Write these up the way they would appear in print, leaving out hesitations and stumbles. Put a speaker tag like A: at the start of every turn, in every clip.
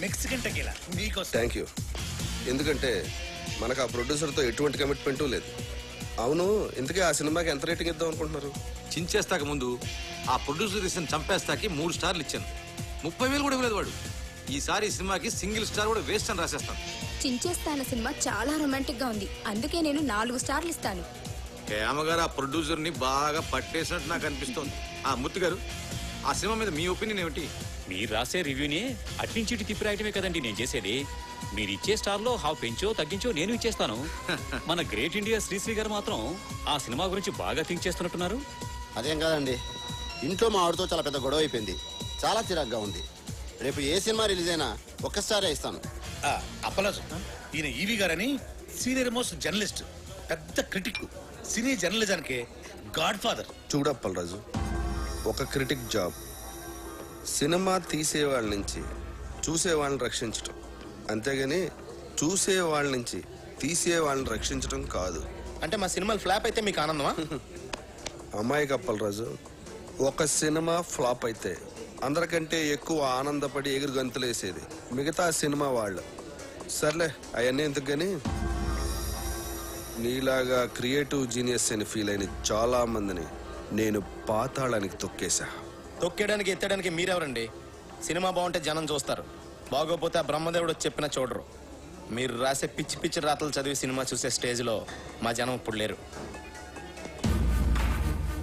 A: Mexican tequila మీకోసం.
B: Thank you. ఎందుకంటే మనకు ఆ ప్రొడ్యూసర్తో ఎటువంటి కమిట్మెంటు లేదు. అవును, ఇంతకీ ఆ సినిమాకి ఎంత రేటింగ్ ఇద్దాం అనుకుంటున్నారు?
C: చించేస్తాక ముందు ఆ ప్రొడ్యూసర్ ఇచ్చిన చంపేస్తాకి 3 స్టార్లు ఇచ్చాను. 30,000 కూడా ఇవ్వలేదు వాడు. ఈసారి ఈ సినిమాకి సింగిల్ స్టార్ కూడా వేస్ట్ అని రాసేస్తాను.
D: చించేస్తాన సినిమా చాలా రొమాంటిక్ గా ఉంది, అందుకే నేను 4 స్టార్లు ఇస్తాను.
C: కేమగారు ఆ ప్రొడ్యూసర్ ని బాగా పట్టేసినట్టు నాకు అనిపిస్తోంది. మూర్తి గారు, ఆ సినిమా మీద మీ ఒపీనియన్ ఏమిటి?
E: మీరు రాసే రివ్యూని అట్నుంచి ఇటు తిప్పి రాయటమే కదండి నేను చేసేది. మీరు ఇచ్చే స్టార్లో హాఫ్ పెంచో తగ్గించో నేను ఇచ్చేస్తాను. మన గ్రేట్ ఇండియా శ్రీశ్రీ గారు మాత్రం ఆ సినిమా గురించి బాగా థింక్ చేస్తున్నట్టున్నారు.
F: అదేం కాదండి, ఇంట్లో మా ఆవిడతో చాలా పెద్ద గొడవ అయిపోయింది. చాలా చిరాగ్గా ఉంది. రేపు ఏ సినిమా రిలీజ్ అయినా 1 స్టారే ఇస్తాను.
A: అప్పలాజు, ఈయన ఈవి గారని సీనియర్ మోస్ట్ జర్నలిస్ట్, పెద్ద క్రిటిక్, సినీ జర్నలిజానికి గాడ్ ఫాదర్.
B: చూడప్పలరాజు, ఒక క్రిటిక్ జాబ్ సినిమా తీసేవాళ్ళ నుంచి చూసేవాళ్ళని రక్షించటం, అంతేగాని చూసేవాళ్ళ నుంచి తీసేవాళ్ళని రక్షించటం కాదు.
G: అంటే మా సినిమాలు ఫ్లాప్ అయితే మీకు ఆనందమా?
B: అమ్మాయి కప్పలరాజు, ఒక సినిమా ఫ్లాప్ అయితే అందరికంటే ఎక్కువ ఆనందపడి ఎగురు గంతులేసేది మిగతా సినిమా వాళ్ళు. సర్లే, అవన్నీ ఎందుకు కానీ నీలాగా క్రియేటివ్ జీనియస్ అని ఫీల్ అయిన చాలా మందిని నేను పాతాళానికి తొక్కేశా.
G: తొక్కేయడానికి ఎత్తడానికి మీరెవరండి? సినిమా బాగుంటే జనం చూస్తారు, బాగోపోతే ఆ బ్రహ్మదేవుడు చెప్పినా చూడరు. మీరు రాసే పిచ్చి పిచ్చి రాతలు చదివి సినిమా చూసే స్టేజ్లో మా జనం ఇప్పుడు లేరు.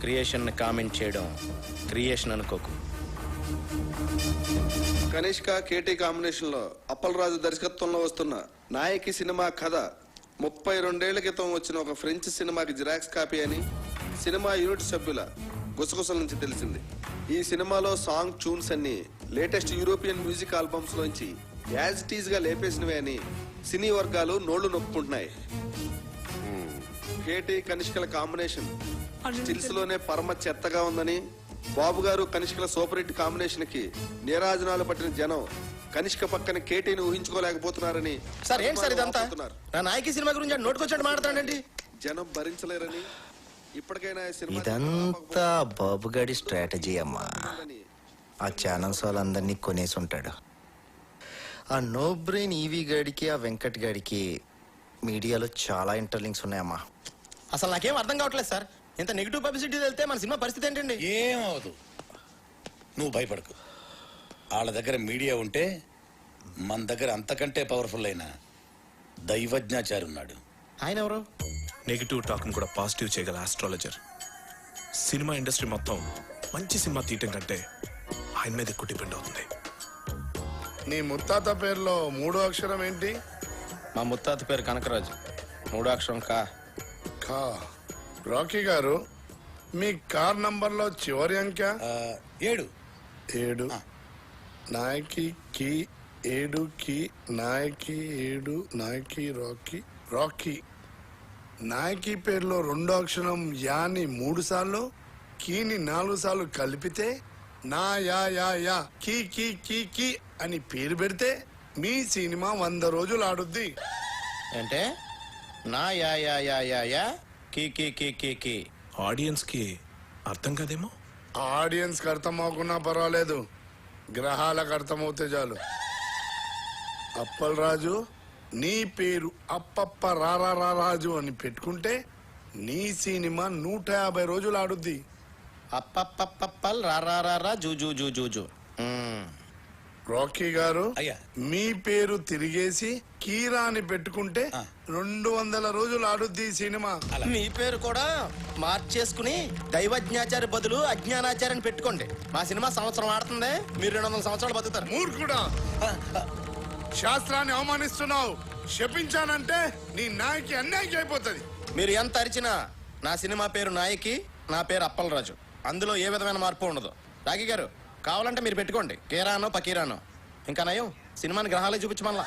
G: క్రియేషన్ని కామెంట్ చేయడం క్రియేషన్ అనుకోకు.
B: కనిష్క కేటీ కాంబినేషన్ లో అప్పలరాజు దర్శకత్వంలో వస్తున్న నాయకి సినిమా కథ 32 ఏళ్ల క్రితం వచ్చిన ఒక ఫ్రెంచ్ సినిమాకి జిరాక్స్ కాపీ అని సినిమా యూనిట్ సభ్యుల గుసగుసల నుంచి తెలిసింది. ఈ సినిమాలో సాంగ్ ట్యూన్స్ అన్ని లేటెస్ట్ యూరోపియన్ మ్యూజిక్ ఆల్బమ్స్ లోంచి యాజ్ ఇట్ ఈజ్ గా లేపేసినవే అని సినీ వర్గాలు నోళ్లు నొప్పుకుంటున్నాయి. కేటీ కనిష్కల కాంబినేషన్ స్టిల్స్ లోనే పరమ చెత్తగా ఉందని, బాబు గారు కనిష్కల సూపర్ హిట్ కాంబినేషన్ కి నీరాజనాలు పట్టిన జనం కనిష్క పక్కన కేటీని ఊహించుకోలేకపోతున్నారని.
G: సార్ ఏంటి సార్ ఇదంతా? నా నాయకి సినిమా గురించి నోటుకొచ్చాడు మాట్లాడండి.
B: జనం భరించలేరని ఇప్పటికైనా
H: ఇదంతా బాబుగాడి స్ట్రాటజీ అమ్మా. ఆ ఛానల్స్ వాళ్ళందరినీ కొనేసి ఉంటాడు. ఆ నో బ్రెయిన్ ఈవీ గాడికి ఆ వెంకట్ గాడికి మీడియాలో చాలా ఇంటర్లింక్స్ ఉన్నాయమ్మా.
G: అసలు నాకేం అర్థం కావట్లేదు సార్. ఇంత నెగిటివ్ పబ్లిసిటీ వెళ్తే మన సినిమా పరిస్థితి ఏంటండి?
A: ఏమవదు, నువ్వు భయపడకు. వాళ్ళ దగ్గర మీడియా ఉంటే మన దగ్గర అంతకంటే పవర్ఫుల్ అయిన దైవజ్ఞాచారి ఉన్నాడు.
G: ఆయన ఎవరు?
I: నెగిటివ్ టాక్ను కూడా పాజిటివ్ చేయగల ఆస్ట్రాలజర్. సినిమా ఇండస్ట్రీ మొత్తం మంచి సినిమా తీయటం కంటే ఆయన మీద ఎక్కువ డిపెండ్ అవుతుంది.
J: నీ ముత్తాత పేరులో 3వ అక్షరం ఏంటి?
G: మా ముత్తాత పేరు కనకరాజు. 3వ అక్షరం కా.
J: కా. రాకీ గారు, మీ కార్ నంబర్ లో చివరి అంకె?
A: 7.
J: 7. నాయకి కి 7 కి నాయకి 7 నాయకి రాకీ రాకీ. నాయకి పేరులో 2వ అక్షరం యాని 3 సార్లు, కీని 4 సార్లు కలిపితే నా యా యా యా కీ కీ కీ కీ అని పేరు పెడితే మీ సినిమా 100 రోజులు ఆడుద్ది.
G: అంటే నా యా యా యా యా యా కీ కీ కీ కీ కీ.
I: ఆడియన్స్ కి అర్థం కాదేమో.
J: ఆడియన్స్ కి అర్థం అవ్వకున్నా పర్వాలేదు, గ్రహాలకు అర్థమవుతే చాలు. అప్పలరాజు, నీ పేరు అప్పప్ప రారా రారాజు అని పెట్టుకుంటే నీ సినిమా 150 రోజులు ఆడుద్ది.
G: అప్పప్పప్పల్ రారా zoo zoo zoo zoo zoo.
J: Rocky గారు,
A: అయ్యా,
J: మీ పేరు తిరిగేసి కీరా అని పెట్టుకుంటే 200 రోజులు ఆడుద్ది ఈ సినిమా.
G: మీ పేరు కూడా మార్చేసుకుని దైవజ్ఞాచారి బదులు అజ్ఞానాచార్యని పెట్టుకోండి. మా సినిమా సంవత్సరం ఆడుతుంది, మీరు 200 సంవత్సరాలు బతుకుతారు.
J: మూర్ఖుడా, శాస్త్రాన్ని అవమానిస్తున్నావు. శపించానంటే నీ నాయకి అన్యాయం అయిపోతుంది.
G: మీరు ఎంత అరిచినా నా సినిమా పేరు నాయకి, నా పేరు అప్పలరాజు. అందులో ఏ విధమైన మార్పు ఉండదు. రాఖీ గారు, కావాలంటే మీరు పెట్టుకోండి కేరానో పకీరానో. ఇంకా నయం, సినిమాని గ్రహాలే చూపించు మళ్ళా.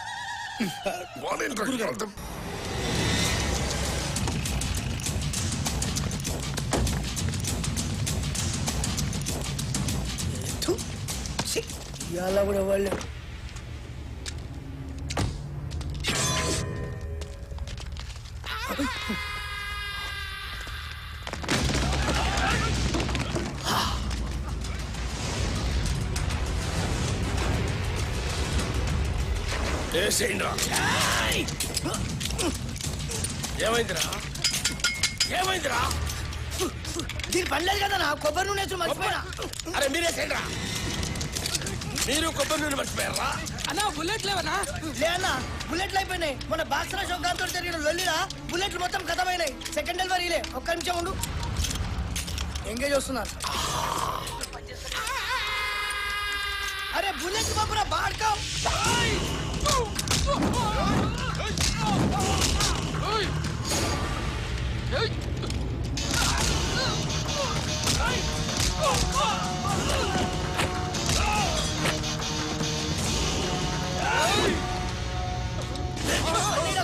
G: ఏమైందిరా ఏమైందిరా
K: దీని పనిలేదు కదా నా కొబ్బరి నూనె వేసి మర్చిపోయినా.
G: అరే మీరేసేయండి రా. మీరు కొబ్బరి నూనె మర్చిపోయారా?
K: అన్నా బుల్లెట్ లేవనా? లే అన్న బుల్లెట్లు అయిపోయినాయి. మన బాక్సరా షోకాంతో జరిగిన లొల్లిరా బుల్లెట్లు మొత్తం ఖతమైనాయి. సెకండ్ డెలివరీలే. ఒక్క నిమిషం ఉండు. ఎంగేజ్ వస్తున్నారు. అరే బుల్లెట్ బాబురా బాడ్కా.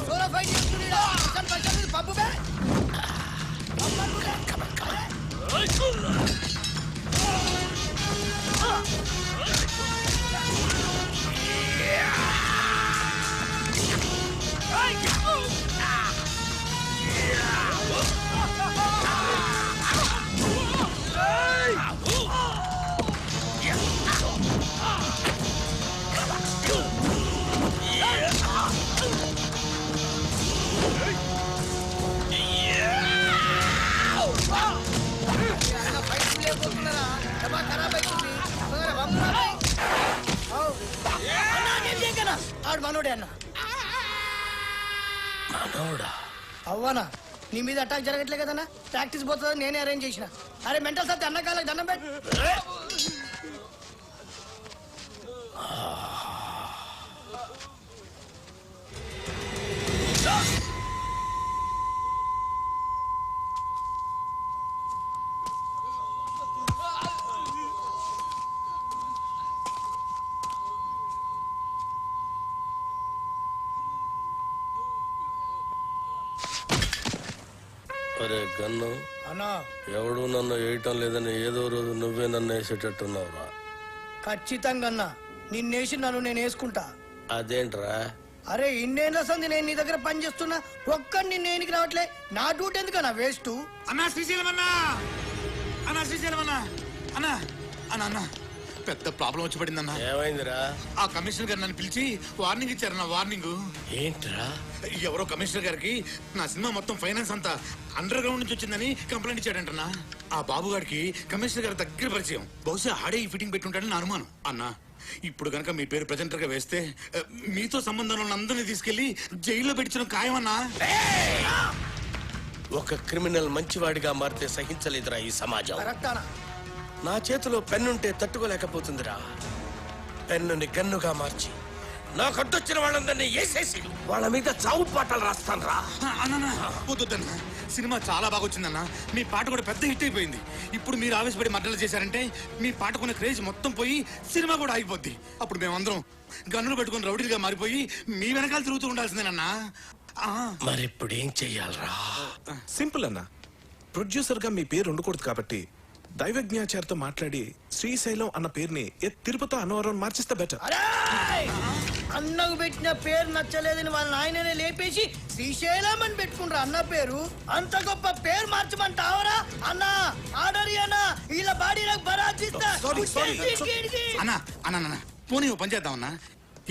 K: సోలా ఫైట్ చేస్తున్నాడా? పప్పు బే ఆడు మనోడే అన్న.
G: మనోడా?
K: అవ్వనా నీ మీద అటాక్ జరగట్లే కదన్నా. ప్రాక్టీస్ పోతుందని నేనే అరేంజ్ చేసిన. అరే మెంటల్ సత్తి అన్న కాళ్ళకి దండం పెట్టి.
L: అరే గన్ను
K: అన్నా
L: ఎవడు నన్ను వేయటం లేదని ఏదో రోజు నువ్వే నన్ను వేసేటట్టున్నావురా.
K: ఖచ్చితంగా అన్నా నిన్నేసి నన్ను నేను వేసుకుంటా.
L: అదేంట్రా?
K: అరే ఇన్నేళ్ళ సంది నేను నీ దగ్గర పని చేస్తున్నా. ఒక్కడిని నేనికి రావట్లే. నా డ్యూటీ ఎందుకన్నా వేస్ట్.
A: అన్నా శ్రీశైలం అన్నా, అన్నా శ్రీశైలం అన్నా, అన్నా అన్నా అన్నా పెద్ద ప్రాబ్లం వచ్చి పడిందన్నా.
L: ఏమైందిరా?
A: ఆ కమిషనర్ గారు నన్ను పిలిచి వార్నింగ్ ఇచ్చారన్నా. వార్నింగ్
L: ఏంట్రా?
A: ఎవరో కమిషనర్ గారికి నా సినిమా మొత్తం ఫైనాన్స్ అంతా అండర్ గ్రౌండ్ నుంచి వచ్చిందని కంప్లైంట్ ఇచ్చాడంటన్నా. ఆ బాబు గారికి కమిషనర్ గారి దగ్గర పరిచయం. బహుశా ఆడే ఈ ఫిట్టింగ్ పెట్టుంటాడని నా అనుమానం. అన్నా ఇప్పుడు కనుక మీ పేరు ప్రెజెంటర్ గా వేస్తే మీతో సంబంధం ఉన్న అందరినీ తీసుకెళ్లి జైల్లో పెట్టించడం ఖాయమన్నా.
L: ఒక క్రిమినల్ మంచివాడిగా మారితే సహించలేదురా ఈ సమాజం. నా చేతిలో పెన్నుంటే తట్టుకోలేకపోతుందిరా. పెన్నుని గన్నుగా మార్చి నాకు అడ్డొచ్చిన వాళ్ళందరినీ వేసేసి వాళ్ళ మీద చావు పాటలు రాస్తాను రా.
A: అన్నా వద్దన్నా, సినిమా చాలా బాగా వచ్చిందన్నా. మీ పాట కూడా పెద్ద హిట్ అయిపోయింది. ఇప్పుడు మీరు ఆవేశపడి మర్డర్లు చేశారంటే మీ పాటకున్న క్రేజ్ మొత్తం పోయి సినిమా కూడా ఆగిపోద్ది. అప్పుడు మేమందరం గన్నులు పెట్టుకుని రౌడీలుగా మారిపోయి మీ వెనకాల తిరుగుతూ ఉండాల్సిందేనన్నా.
L: మరి ఇప్పుడు ఏం చెయ్యాలరా?
I: సింపుల్ అన్న. ప్రొడ్యూసర్ గా మీ పేరు ఉండకూడదు కాబట్టి దైవజ్ఞాచారితో మాట్లాడి శ్రీశైలం అన్న పేరుని తిరుపతి అన్నవరం మార్చిస్తే బెటర్.
K: అన్నకు పెట్టిన పేరు నచ్చలేదని వాళ్ళ ఆయననే లేపేసి శ్రీశైలం అని పెట్టుకుంటారు అన్న పేరు. అంత గొప్ప పేరు మార్చమంటావరా అన్న? ఆర్డర్ అన్నా ఇలా బాడీ నాకు బరాజిస్తా.
A: అన్నా అన్నా పోనీ ఓ పని చేద్దామన్నా.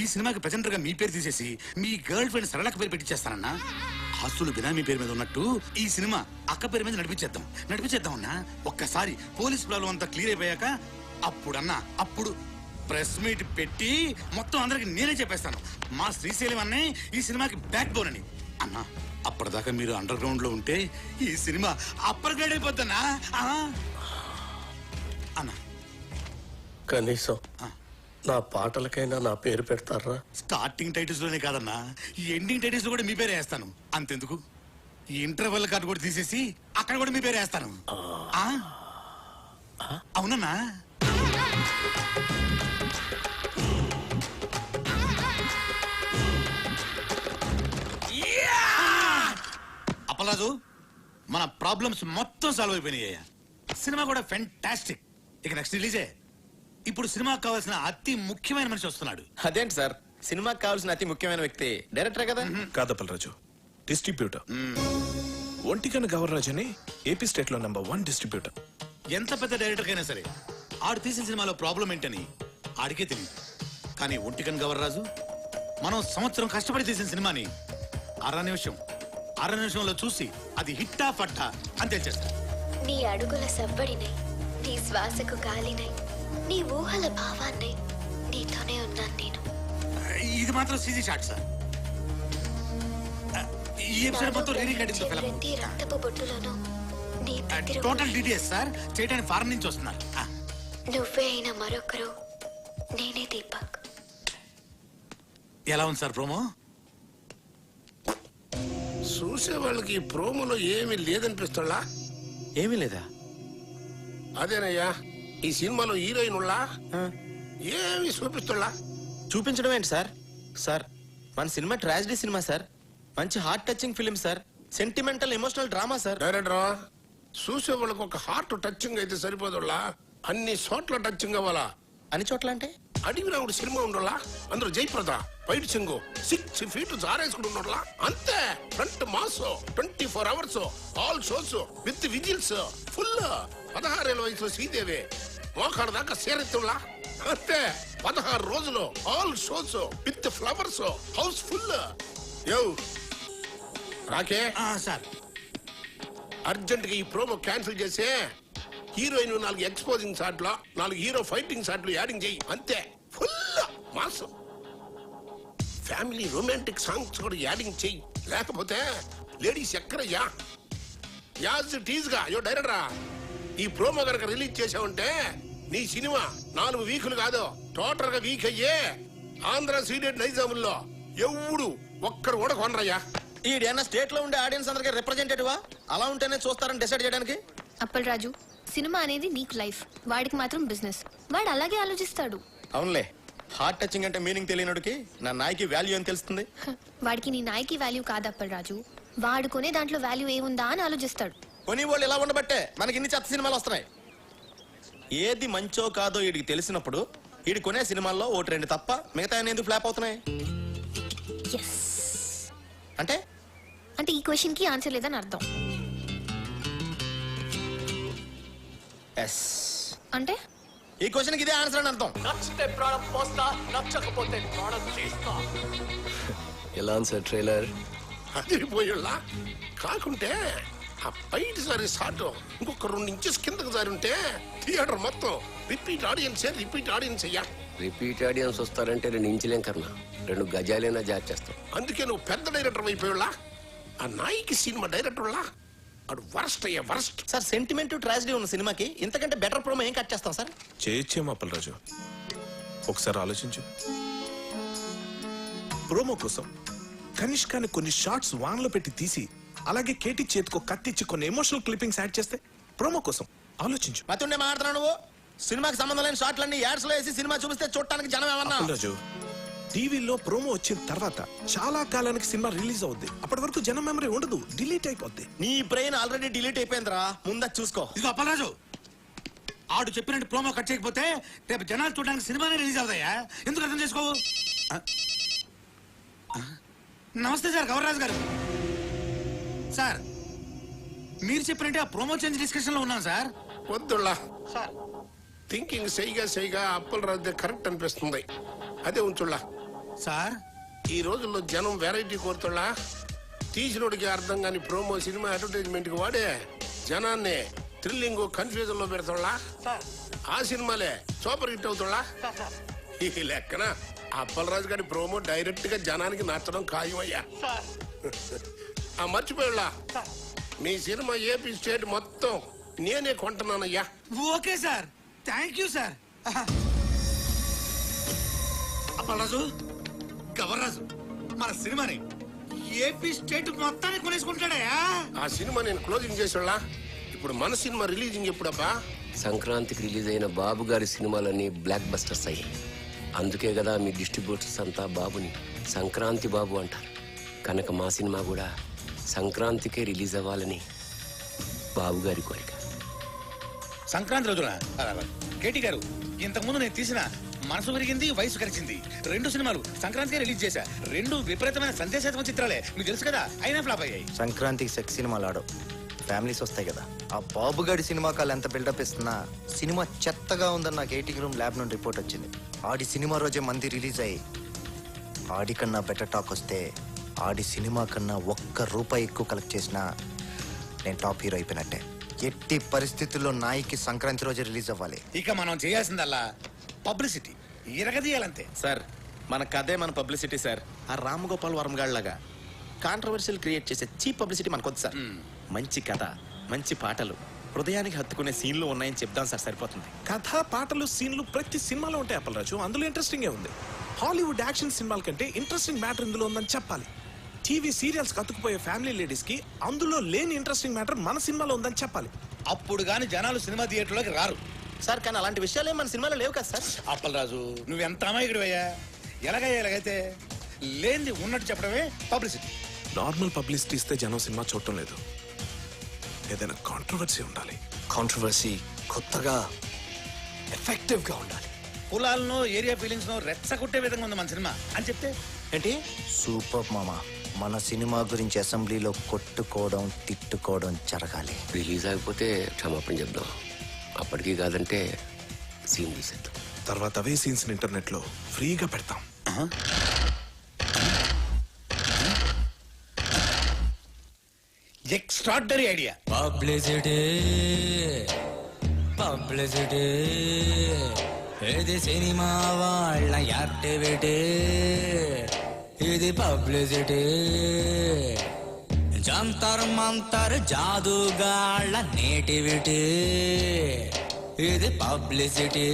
A: ఈ సినిమాకి ప్రెజెంటర్ గా మీ పేరు తీసేసి మీ గర్ల్ ఫ్రెండ్ సరళక పేరు పెట్టించేస్తానన్నా. ఆస్తులు బినామీ పేరు మీద ఉన్నట్టు ఈ సినిమా అక్క పేరు మీద నడిపించేద్దాం అన్నా. ఒక్కసారి పోలీస్ ప్రాబ్లం అంతా క్లియర్ అయిపోయాక అప్పుడు ప్రెస్ మీట్ పెట్టి మొత్తం అందరికి నేనే చెప్పేస్తాను మా శ్రీశైలం అన్నే ఈ సినిమాకి బ్యాక్ బోన్ అని. అన్నా అప్పటిదాకా మీరు అండర్ గ్రౌండ్ లో ఉంటే ఈ సినిమా అప్పర్ గ్రేడ్ అయిపోద్దన్నా. అన్నా
L: కనీసం నా పాటలకైనా నా పేరు పెడతారా?
A: స్టార్టింగ్ టైటిల్స్ లోనే కాదన్నా, ఈ ఎండింగ్ టైటిల్స్ లో కూడా మీ పేరే వేస్తాను. అంతెందుకు ఈ ఇంటర్వెల్ కార్డు కూడా తీసేసి అక్కడ కూడా మీ పేరే వేస్తాను. అవునన్నా? అప్పలరాజు మన ప్రాబ్లమ్స్ మొత్తం సాల్వ్ అయిపోయినాయ్యా. సినిమా కూడా ఫెంటాస్టిక్. ఇక నెక్స్ట్ రిలీజే. ఇప్పుడు సినిమాకి కావాల్సిన అతి ముఖ్యమైన మనిషి వస్తున్నాడు.
G: అదేంటి సార్, సినిమాకి కావాల్సిన అతి ముఖ్యమైన వ్యక్తి డైరెక్టర్ కదా?
I: కాదప్పలరాజు, డిస్ట్రిబ్యూటర్. ఒంటికన్ గవర్రాజ్ అని ఏపీ స్టేట్ లో నంబర్ 1 డిస్ట్రిబ్యూటర్.
A: ఎంత పెద్ద డైరెక్టర్ అయినా సరే ఆడు తీసిన సినిమాలో ప్రాబ్లం ఏంటని ఆడికే తెలియదు. కానీ ఒంటికన్ గవర్రాజు మనం సంవత్సరం కష్టపడి తీసిన సినిమాని అర నిమిషంలో చూసి అది హిట్టా పట్టా అని తెలిచేస్తా.
M: నీ అడుగుల సవ్వడినై, నీ శ్వాసకు గాలినై, నీ ఊహల భావాన్నై నీతోనే ఉన్నాను నేను.
A: ఇది మాత్రం సీజీ షాట్ సార్. ఈ ఎపిసోడ్ మొత్తం రీరికార్డింగ్
M: ప్రతి రక్తపు బొట్టులోనూ నీ ప్రతిరూపం.
A: టోటల్ డీటెయిల్స్ సార్ చేయడానికి ఫారెన్ నుంచి వస్తున్నారు.
M: నువ్వే అయిన మరొకరు నేనే దీపక్.
A: ఎలా ఉంది సార్ ప్రోమో?
J: చూసే వాళ్ళకి ఈ ప్రోమోలో ఏమీ లేదనిపిస్తుందా?
G: ఏమీ లేదా?
J: అదేనయ్యా, ఈ సినిమాలో హీరోయిన్ ఉళ్ళా ఏమి చూపిస్తుందా?
G: చూపించడం ఏంటి సార్? సార్ మన సినిమా ట్రాజడీ సినిమా సార్. మంచి heart touching film sir. Sentimental emotional drama sir.
J: డైరెక్టరా, చూసే వాళ్ళకి ఒక హార్ట్ టచింగ్ అయితే సరిపోదులా, అన్ని చోట్ల టచింగ్ అవ్వాలా.
G: అన్ని చోట్ల అంటే
J: అడిగి రావుడు సినిమా ఉండాలా, అందులో జయప్రద వైట్ సింగు 6 feet జారేసుకుని ఉండాలా. అంతే, front mass 24 hours all shows with whistles full. 16 ఏళ్ళ వయసులో శ్రీదేవి మోకాడ దాకా సేరెత్తులా. అంతే, 16 రోజులు all shows with flowers house full. యో రాకే
A: సార్,
J: అర్జెంట్ గా ఈ ప్రోమో క్యాన్సిల్ చేసే హీరోయిన్ 4 ఎక్స్పోజింగ్ షాట్లు, 4 హీరో ఫైటింగ్ షాట్లు యాడింగ్ చేయి. అంతే, full mass. Family romantic songs కూడా యాడింగ్ చెయ్యి, లేకపోతే లేడీస్ ఎక్కడయ్యా. యాజ్ టీజ్ గా యో డైరెక్టరా, ఈ ప్రోమో కనుక రిలీజ్ చేసావంటే నీ సినిమా 4 వీకులు కాదు, టోటల్ గా వీక్ అయ్యే ఆంధ్ర సీడెడ్ నైజాముల్లో ఎవడు ఒక్కడు కూడా కొనరయ్యా.
G: ఈడేనా స్టేట్ లో ఉండే ఆడియన్స్ అందరికి రిప్రజెంటేటివా? అలా ఉంటేనే చూస్తారని డిసైడ్ చేయడానికి.
D: అప్పల్ రాజు, సినిమా అనేది నీకు లైఫ్, వాడికి మాత్రం బిజినెస్. వాడు అలాగే ఆలోచిస్తాడు.
G: అవునులే, హార్ట్ టచింగ్ అంటే మీనింగ్ తెలియనుడికి నా నాయకి వాల్యూ అని తెలుస్తుంది.
D: వాడికి నీ నాయకి వాల్యూ కాదు అప్పల్ రాజు, వాడు కొనే దాంట్లో వాల్యూ ఏముందా అని ఆలోచిస్తాడు.
G: కొని వాళ్ళు ఇలా ఉండబట్టే మనకి ఇన్ని చెత్త సినిమాలు వస్తున్నాయి. ఏది మంచో కాదో వీడికి తెలిసినప్పుడు వీడి కొనే సినిమాల్లో 1-2 తప్ప మిగతా ఎందుకు ఫ్లాప్ అవుతున్నాయి? అంటే
D: అంటే ఈ క్వశ్చన్ కి ఆన్సర్ లేదని అర్థం.
G: ఎస్
D: అంటే
G: ఈ క్వశ్చన్ కి ఇదే ఆన్సర్ అని అర్థం.
L: నచ్చితే ప్రాణం పోస్తా, నచ్చకపోతే ప్రాణం తీస్తా.
N: ఎలా సార్ ట్రైలర్?
J: అదిరిపోయేలా కాకుంటే ఆ బయట సారి షాట్ ఇంకొక 2 inches కిందకు జారి ఉంటే థియేటర్ మొత్తం రిపీట్ ఆడియన్స్ అయ్యా.
N: రిపీట్ ఆడియన్స్ వస్తారంటే 2 ఇంచులేం కన్నా 2 గజాలైనా జార్ చేస్తాం.
J: అందుకే నువ్వు పెద్ద డైరెక్టర్ అయిపోయేలా. ఆ నాయికి సినిమా డైరెక్టర్లా అడు వరస్ట్ అయ్యా, వరస్ట్.
G: సార్ సెంటిమెంట్ ట్రాజడీ ఉన్న సినిమాకి ఇంతకంటే బెటర్ ప్రోమో ఏం కట్ చేస్తాం సార్?
I: చేయొచ్చేమో అప్పలరాజు, ఒకసారి ఆలోచించు. ప్రోమో కోసం కనిష్కాని కొన్ని షార్ట్స్ వాన్ లో పెట్టి తీసి అలాగే కేటీ చేతికో కత్తిచ్చి కొన్ని ఎమోషనల్ క్లిప్పింగ్స్ యాడ్ చేస్తే ప్రోమో కోసం ఆలోచించు.
G: మతుండే మాట్లాడుతున్నావు నువ్వు. సినిమాకి సంబంధం లేని షాట్లన్నీ యాడ్స్ లో వేసి సినిమా చూపిస్తే చూడటానికి జనం ఏమన్నా?
I: అప్పలరాజు, టీవీలో ప్రోమో వచ్చిన తర్వాత చాలా కాలానికి సినిమా రిలీజ్ అవుద్ది. అప్పటి వరకు జనం మెమరీ ఉండదు, డిలీట్ అయిపోద్ది.
G: నీ బ్రెయిన్ ఆల్రెడీ డిలీట్ అయిపోయిందిరా, ముందు చూసుకో.
A: ఇది అప్పలరాజు, ఆడు చెప్పినట్టు ప్రోమో కట్ చేయకపోతే రేపు జనాలు చూడడానికి సినిమానే రిలీజ్ అవుతాయా? ఎందుకు అర్థం చేసుకోవు? నమస్తే సార్, గౌరరాజు గారు. సార్, మీరు చెప్పినట్టే ఆ ప్రోమో చేంజ్ డిస్కషన్ లో ఉన్నాం సార్.
J: వద్దులా థింకింగ్ సైగా అప్పలరాజు కరెక్ట్ అనిపిస్తుంది. అదే ఉంచుళ్ళా
A: సార్.
J: ఈ రోజుల్లో జనం వెరైటీ కోరుతుళ్ళా. తీసినోడికి అర్థం కాని ప్రోమో సినిమా అడ్వర్టైజ్మెంట్ కి వాడే జనాన్ని థ్రిల్లింగ్ కన్ఫ్యూజన్ లో పెడతాళ్ళా. ఆ సినిమాలే సూపర్ హిట్ అవుతుళ్ళా. ఈ లెక్కన అప్పలరాజు గారి ప్రోమో డైరెక్ట్ గా జనానికి నచ్చడం ఖాయమయ్యా. ఆ మర్చిపోయాళ్ళా, మీ సినిమా ఏపీ స్టేట్ మొత్తం నేనే కొంటున్నానయ్యా.
A: Okay sir, thank you sir. Appalaraju, Gavarraju మన సినిమాని ఏపీ స్టేట్ మొత్తాన్ని కొనేసుకుంటాడయా.
J: ఆ సినిమా నేను క్లోజింగ్ చేసేళ్ళా. ఇప్పుడు మన సినిమా రిలీజింగ్ ఎప్పుడబ్బా?
N: సంక్రాంతికి రిలీజ్ అయిన బాబు గారి సినిమాలన్నీ బ్లాక్ బస్టర్స్ అయ్యాయి. అందుకే కదా మీ డిస్ట్రిబ్యూటర్స్ అంతా బాబుని సంక్రాంతి బాబు అంటారు. కనుక మా సినిమా కూడా సంక్రాంతికే రిలీజ్ అవ్వాలని బాబు గారి కోరిక.
A: సంక్రాంతి రోజున కేటీ గారు, ఇంతకుముందు నేను తీసిన మనసు పెరిగింది వయసు కలిసింది 2 సినిమాలు సంక్రాంతికి రిలీజ్ చేశా. 2 విపరీతమైన సందేశాత్మక చిత్రాలే, మీకు తెలుసు కదా, అయినా ఫ్లాప్ అయ్యాయి.
H: సంక్రాంతికి సెక్స్ సినిమాలు ఆడవు, ఫ్యామిలీస్ వస్తాయి కదా. ఆ బాబుగాడి సినిమా కాలు ఎంత బిల్డప్ ఇస్తున్నా సినిమా చెత్తగా ఉందని నాకు 80 రూమ్ ల్యాబ్ నుండి రిపోర్ట్ వచ్చింది. ఆడి సినిమా రోజే మంది రిలీజ్ అయ్యి ఆడికన్నా బెటర్ టాక్ వస్తే ఆడి సినిమా కన్నా ₹1 ఎక్కువ కలెక్ట్ చేసినా నేను టాప్ హీరో అయిపోయినట్టే. ఎట్టి పరిస్థితుల్లో నాయికి సంక్రాంతి రోజు రిలీజ్ అవ్వాలి.
A: ఇక మనం చేయాల్సిందల్లా పబ్లిసిటీ ఇరగదీయాలంతే.
G: సార్ మన కథే మన పబ్లిసిటీ సార్. ఆ రామ్ గోపాల్ వర్మ గాళ్ళగా కాంట్రవర్షియల్ క్రియేట్ చేసే చీప్ పబ్లిసిటీ మనకొద్దు సార్. మంచి కథ, మంచి పాటలు, హృదయానికి హత్తుకునే సీన్లు ఉన్నాయని చెప్దాం సార్, సరిపోతుంది.
I: కథ, పాటలు, సీన్లు ప్రతి సినిమాలో ఉంటాయి అప్పలరాజు. అందులో ఇంట్రెస్టింగే ఉంది. హాలీవుడ్ యాక్షన్ సినిమాల కంటే ఇంట్రెస్టింగ్ మ్యాటర్ ఇందులో ఉందని చెప్పాలి. టీవీ సీరియల్స్ కతుకుపోయే ఫ్యామిలీ లేడీస్ కి అందులో లేని ఇంట్రెస్టింగ్ మ్యాటర్ మన సినిమాలో ఉందని చెప్పాలి.
A: అప్పుడు గాని జనాలు సినిమా థియేటర్లోకి రారు
G: సార్. కానీ అలాంటి విషయాలు మన సినిమాలో లేవు కదా సార్.
A: అప్పలరాజు నువ్వెంత అమాయకుడివయ్యా. ఎలాగైతే లేనిది ఉన్నట్టు చెప్పడమే పబ్లిసిటీ.
I: నార్మల్ పబ్లిసిటీ ఇస్తే జనం సినిమా చూడటం లేదు. ఏదైనా కాంట్రవర్సీ ఉండాలి.
L: కాంట్రవర్సీ కొత్తగా ఎఫెక్టివ్ గా ఉండాలి.
A: కులాలను ఏరియా ఫీలింగ్స్ రెచ్చగొట్టే విధంగా ఉంది మన సినిమా అని చెప్తే
G: ఏంటి
H: సూపర్ మామ. మన సినిమా గురించి అసెంబ్లీలో కొట్టుకోవడం, తిట్టుకోవడం జరగాలి.
N: రిలీజ్ అయిపోతే క్షమాపణ చెప్దాం. అప్పటికి కాదంటే సీన్ తీసేద్దాం.
I: తర్వాత అవే సీన్స్ ఇంటర్నెట్ లో ఫ్రీగా పెడతాం.
A: ఎక్స్ట్రార్డనరీ ఐడియా.
O: పబ్లిసిటీ పబ్లిసిటీ ఇది సినిమా వాళ్ళ యాక్టివిటీ. ఇది పబ్లిసిటీ. జంతర్ మంతర్ జాదుగాళ్ళ నేటివిటీ. ఇది పబ్లిసిటీ.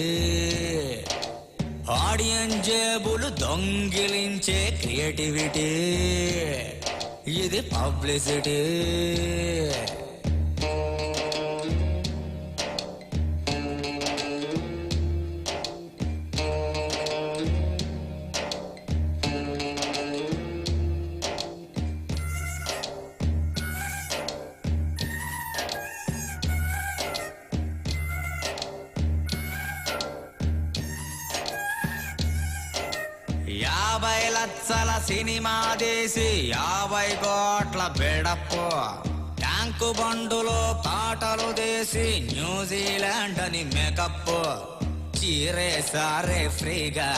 O: ఆడియన్స్ జేబులు దొంగిలించే క్రియేటివిటీ. ఇది పబ్లిసిటీ. లక్షల సినిమా తీసి 50 కోట్ల బిడప్పు. ట్యాంకు బండులో పాటలు తీసి న్యూజిలాండ్ అని మేకప్. చీరే సారే ఫ్రీగా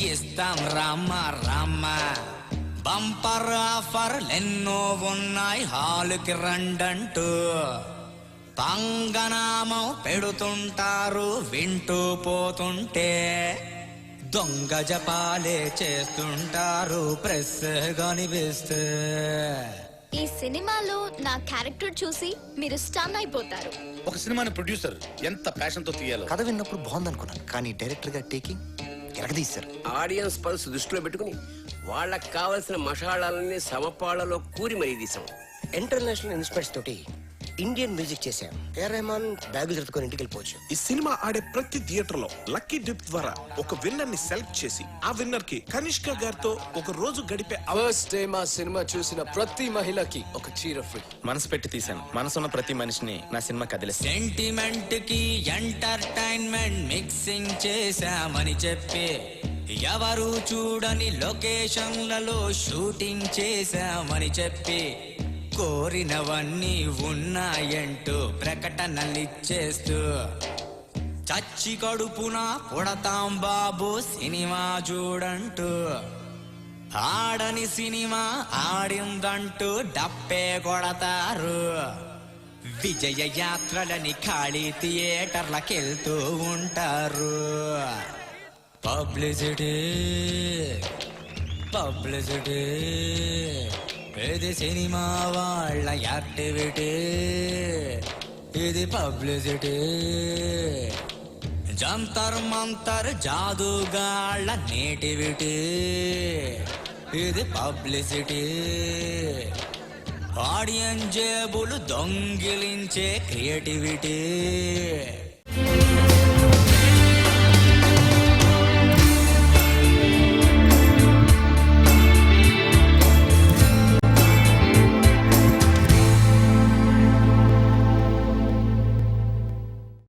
O: ఇస్తాం రమ్మ రమ్మ. బంపర్ ఆఫర్లెన్నో ఉన్నాయి హాలుకి రండంటూ. పంగనామం పెడుతుంటారు వింటూ పోతుంటే. దొంగ జపాలే చేస్తుంటారు ప్రెస్ కనిపిస్తే.
M: ఈ సినిమాలో నా క్యారెక్టర్ చూసి మీరు స్టన్ అయిపోతారు.
A: ఒక సినిమాని ప్రొడ్యూసర్ ఎంత ప్యాషన్ తో తీయాలో.
H: కథ విన్నప్పుడు బాగుందనుకున్నాను, కానీ డైరెక్టర్ గా టేకింగ్ ఎరగదీశారు.
N: ఆడియన్స్ పల్స్ దృష్టిలో పెట్టుకుని వాళ్ళకి కావలసిన మసాలాలని సమపాళ్ళలో కూరి మరీ తీసాం.
K: ఇంటర్నేషనల్ ఇన్స్పెక్ట్స్ తోటి ఇండియన్ మ్యూజిక్ చేశాం. రెహమాన్ బ్యాగులు జరుపుకొని ఇంటికి వెళ్ళిపోవచ్చు.
I: ఈ సినిమా ఆడే ప్రతి థియేటర్ లో లక్కీ డిప్ ద్వారా ఒక విన్నర్ ని సెలెక్ట్ చేసి ఆ విన్నర్ కి కనిష్క గారితో ఒక రోజు గడిపే
L: ఫస్ట్ డే మా సినిమా చూసిన ప్రతి మహిళకి ఒక చీర ఫ్రీ.
G: మనసు పెట్టి తీశాను. మనసున్న ప్రతి మనిషిని నా సినిమా కదిలిస్తాను.
O: సెంటిమెంట్ కి ఎంటర్టైన్మెంట్ మిక్సింగ్ చేశామని చెప్పి ఎవరు చూడని లొకేషన్లలో షూటింగ్ చేశామని చెప్పి కోరినవన్నీ ఉన్నాయంటూ ప్రకటనలిచ్చేస్తూ చచ్చి కడుపున పుడతాం బాబు సినిమా చూడంటూ. ఆడని సినిమా ఆడిందంటూ డప్పే కొడతారు. విజయ యాత్రలని ఖాళీ థియేటర్లకెళ్తూ ఉంటారు. పబ్లిసిటీ పబ్లిసిటీ ఇది సినిమా వాళ్ళ యాక్టివిటీ. ఇది పబ్లిసిటీ. జంతర్ మంతర్ జాదుగాళ్ళ నేటివిటీ. ఇది పబ్లిసిటీ. ఆడియన్స్ జేబులు దొంగిలించే క్రియేటివిటీ.